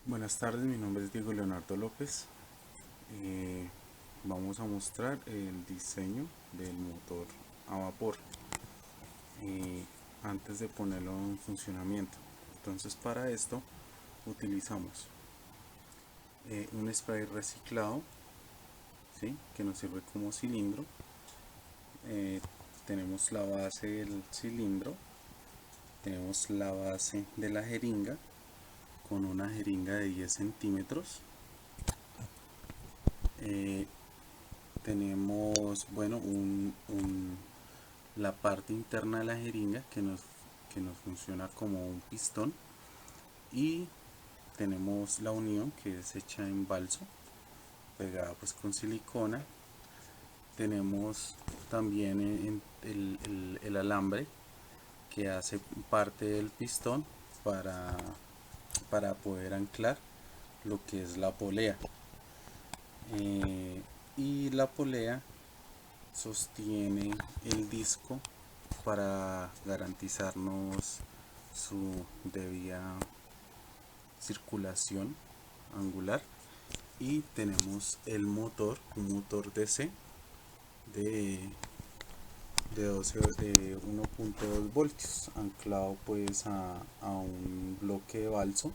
Buenas tardes, mi nombre es Diego Leonardo López. Vamos a mostrar el diseño del motor a vapor eh, antes de ponerlo en funcionamiento. Entonces, para esto utilizamos un spray reciclado, ¿sí?, que nos sirve como cilindro. Eh, Tenemos la base del cilindro, tenemos la base de la jeringa con una jeringa de 10 centímetros. Eh, Tenemos, bueno, la parte interna de la jeringa que nos funciona como un pistón, y tenemos la unión que es hecha en balso, pegada pues con silicona. Tenemos también el alambre que hace parte del pistón para, para poder anclar lo que es la polea. Y la polea sostiene el disco para garantizarnos su debida circulación angular. Y tenemos el motor, un motor DC de, de 1.2 voltios, anclado pues a un bloque de balso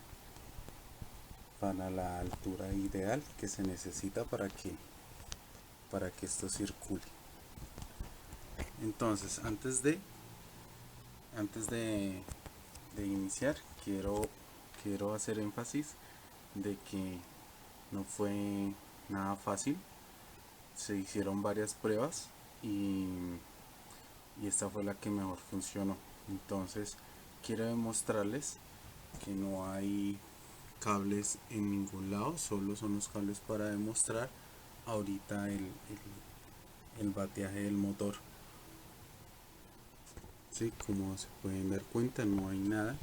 para la altura ideal que se necesita para que esto circule. Entonces, antes de iniciar, quiero hacer énfasis de que no fue nada fácil. Se hicieron varias pruebas y esta fue la que mejor funcionó. Entonces, quiero demostrarles que no hay cables en ningún lado, solo son los cables para demostrar ahorita el bateaje del motor. Sí, como se pueden dar cuenta, no hay nada.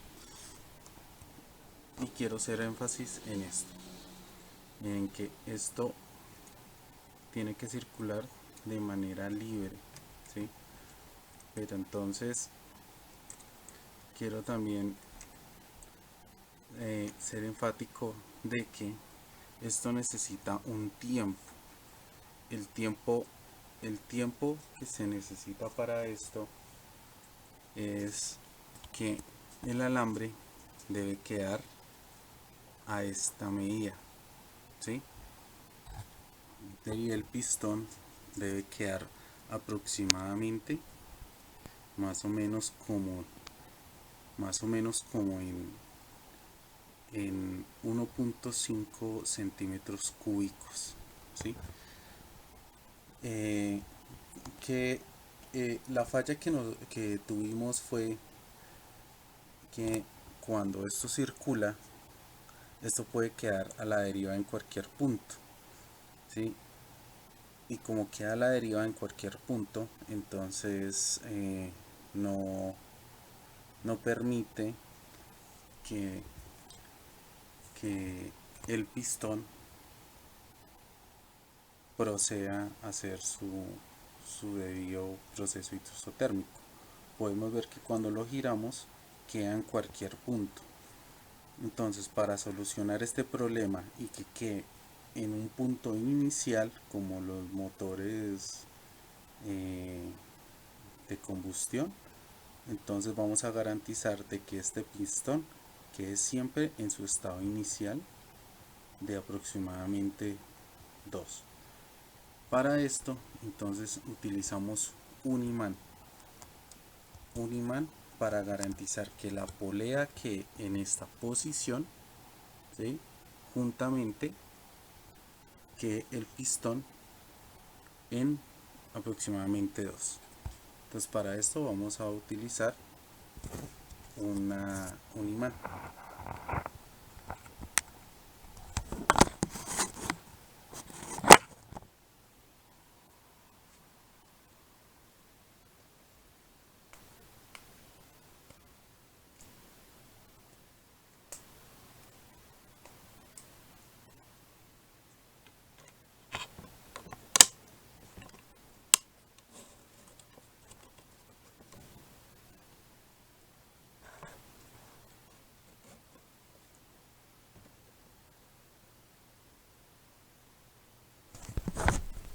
Y quiero hacer énfasis en esto, en que esto tiene que circular de manera libre, ¿sí? Pero entonces quiero también ser enfático de que esto necesita un tiempo. El tiempo, el tiempo que se necesita para esto es que el alambre debe quedar a esta medida, ¿sí? Y el pistón debe quedar aproximadamente más o menos como en 1.5 centímetros cúbicos, ¿sí? Eh, que la falla que tuvimos fue que cuando esto circula, esto puede quedar a la deriva en cualquier punto, ¿sí? Y como queda a la deriva en cualquier punto, entonces no, no permite que, que el pistón proceda a hacer su debido proceso isotérmico. Podemos ver que cuando lo giramos queda en cualquier punto. Entonces, para solucionar este problema y que quede en un punto inicial, como los motores eh, de combustión, entonces vamos a garantizar de que este pistón quede siempre en su estado inicial de aproximadamente 2. Para esto, entonces utilizamos un imán. Un imán para garantizar que la polea que en esta posición, ¿sí?, juntamente que el pistón en aproximadamente 2. Entonces, para esto vamos a utilizar un imán.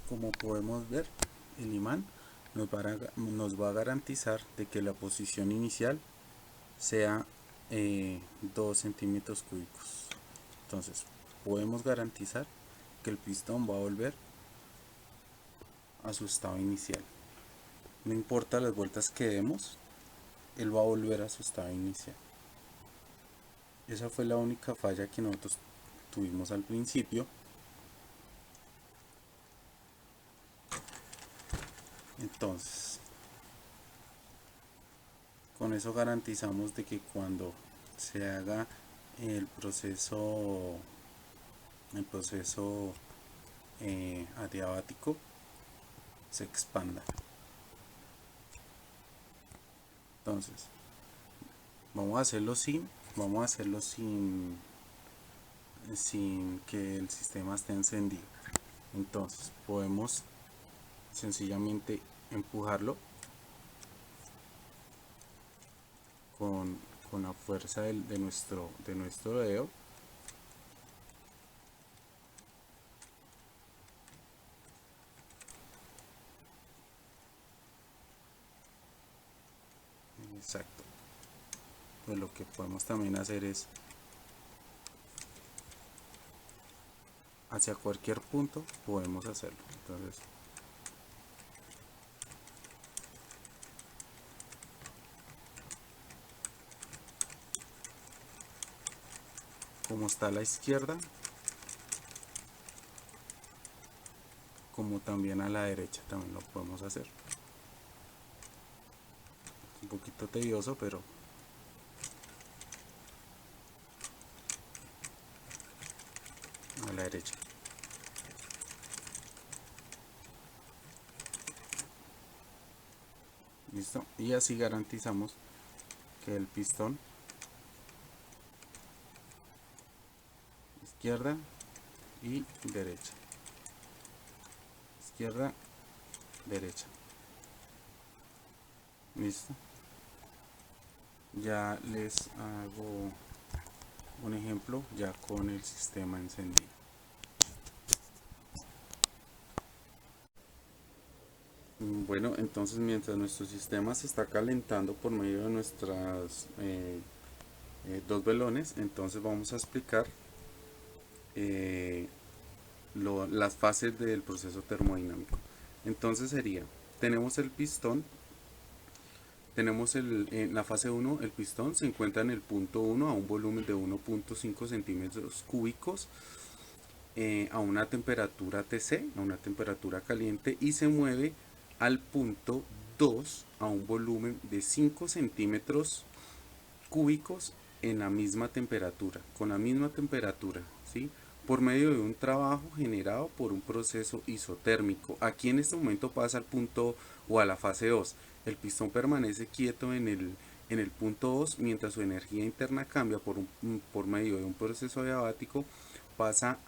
Como podemos ver, el imán nos va a garantizar de que la posición inicial sea 2 centímetros cúbicos. Entonces podemos garantizar que el pistón va a volver a su estado inicial. No importa las vueltas que demos, él va a volver a su estado inicial. Esa fue la única falla que nosotros tuvimos al principio. Entonces, con eso garantizamos de que cuando se haga el proceso adiabático se expanda. Entonces, vamos a hacerlo sin que el sistema esté encendido. Entonces, podemos sencillamente empujarlo con la fuerza de nuestro dedo. Exacto. Pues lo que podemos también hacer es hacia cualquier punto podemos hacerlo. Entonces, como está a la izquierda, como también a la derecha también lo podemos hacer. Un poquito tedioso, pero a la derecha. Listo. Y así garantizamos que el pistón izquierda y derecha, izquierda, derecha. Listo. Ya les hago un ejemplo ya con el sistema encendido. Bueno, entonces mientras nuestro sistema se está calentando por medio de nuestras dos velones, entonces vamos a explicar las fases del proceso termodinámico. Entonces sería, tenemos el pistón, en la fase 1, el pistón se encuentra en el punto 1 a un volumen de 1.5 centímetros cúbicos a una temperatura TC, a una temperatura caliente, y se mueve al punto 2 a un volumen de 5 centímetros cúbicos en la misma temperatura, con la misma temperatura, ¿sí? Por medio de un trabajo generado por un proceso isotérmico. Aquí en este momento pasa al punto o a la fase 2. El pistón permanece quieto en el punto 2 mientras su energía interna cambia por medio de un proceso adiabático, pasa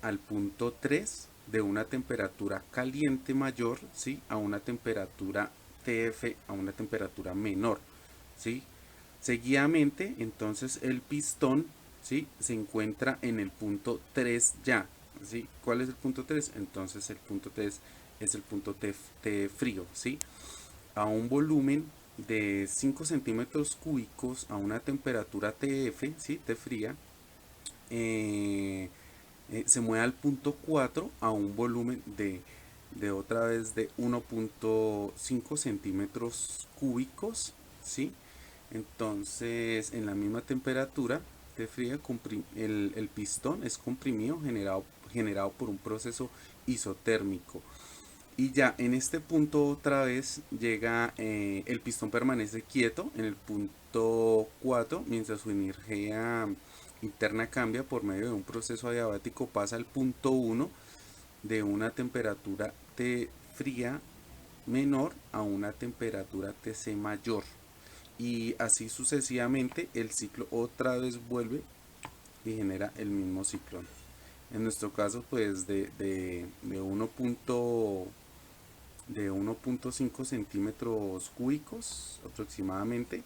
al punto 3 de una temperatura caliente mayor, ¿sí? A una temperatura TF, a una temperatura menor, ¿sí? Seguidamente, entonces el pistón, ¿sí? Se encuentra en el punto 3 ya, ¿sí? ¿Cuál es el punto 3? Entonces el punto 3 es el punto T frío, ¿sí? A un volumen de 5 centímetros cúbicos a una temperatura TF, ¿sí? T fría, se mueve al punto 4 a un volumen de otra vez de 1.5 centímetros cúbicos, ¿sí? Entonces, en la misma temperatura de fría, el pistón es comprimido, generado por un proceso isotérmico. Y ya en este punto otra vez llega, el pistón permanece quieto en el punto 4 mientras su energía interna cambia por medio de un proceso adiabático, pasa al punto 1 de una temperatura T fría menor a una temperatura TC mayor. Y así sucesivamente el ciclo otra vez vuelve y genera el mismo ciclo. En nuestro caso pues de 1.5 centímetros cúbicos aproximadamente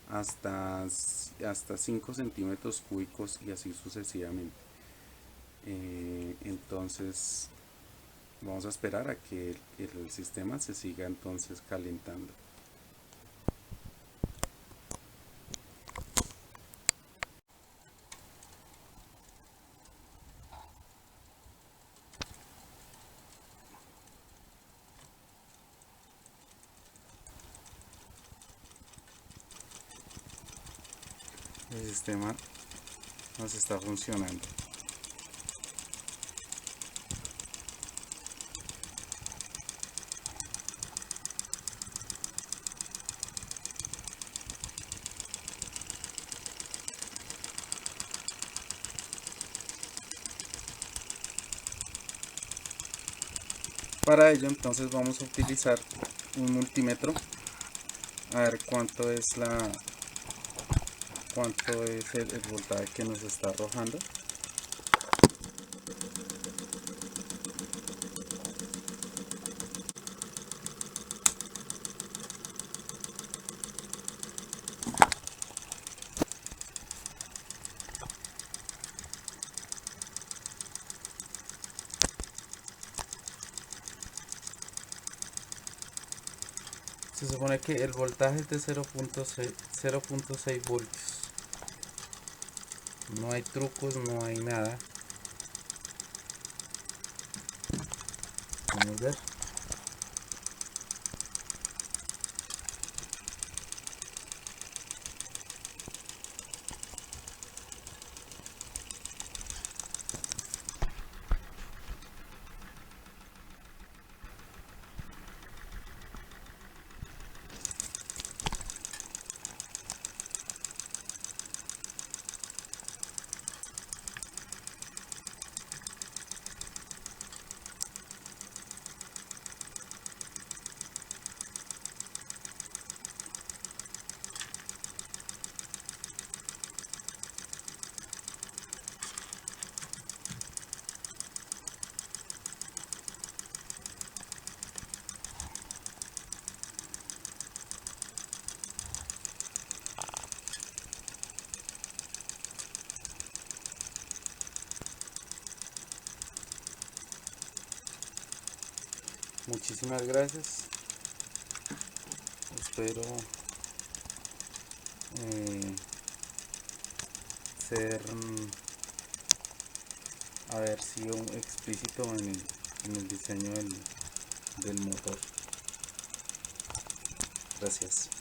hasta 5 centímetros cúbicos y así sucesivamente. Entonces Vamos a esperar a que el sistema se siga entonces calentando. El sistema nos está funcionando. Para ello entonces vamos a utilizar un multímetro a ver cuánto es el voltaje que nos está arrojando. Se supone que el voltaje es de 0.6 voltios. No hay trucos, no hay nada. Vamos a ver. Muchísimas gracias. Espero ser haber sido explícito en el diseño del motor. Gracias.